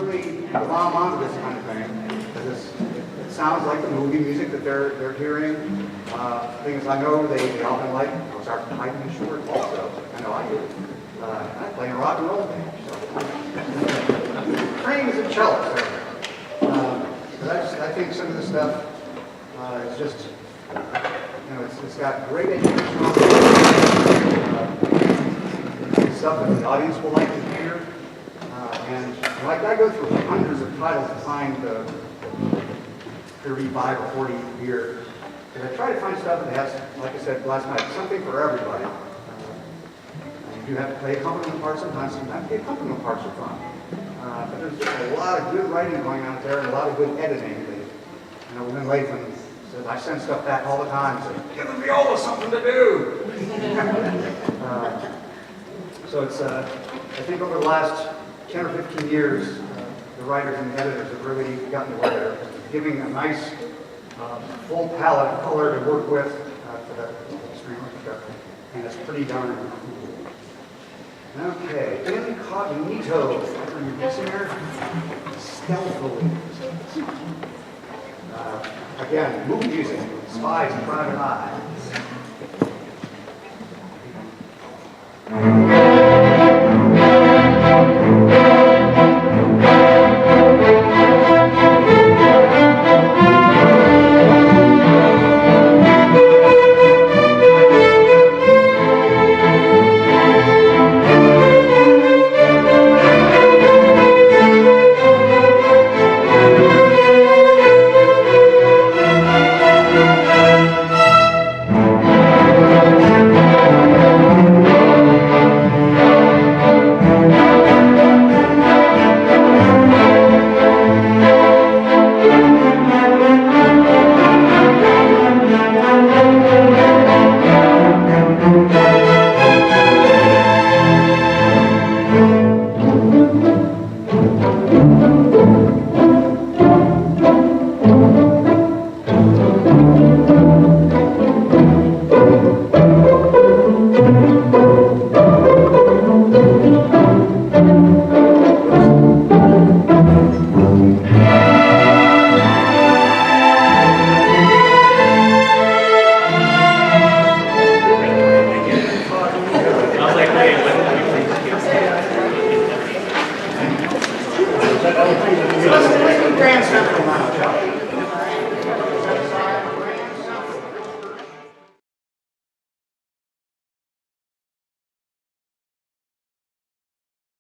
really glom onto this kind of thing, because it sounds like the movie music that they're hearing. Things I know they often like Mozart Haydn and Schubert also. I know I do. I play in a rock and roll band, so. Trains and cellos. But I think some of this stuff is just, it's got great educational stuff that the audience will like to hear. And like I go through hundreds of titles to find the 35 or 40 year. Because I try to find stuff that has, like I said last night, something for everybody. You have to play accompaniment parts sometimes. Sometimes the accompaniment parts are fun. But there's just a lot of good writing going on there and a lot of good editing. Lynn Latham says, I send stuff back all the time. Says, give the viola something to do. So it's, I think over the last 10 or 15 years, the writers and the editors have really gotten to where they're giving a nice full palette of color to work with for the string orchestra. And it's pretty darn cool. Okay, Incognito, Kathryn Griesinger, stealthily. Again, movie music, Spies and Private Eye.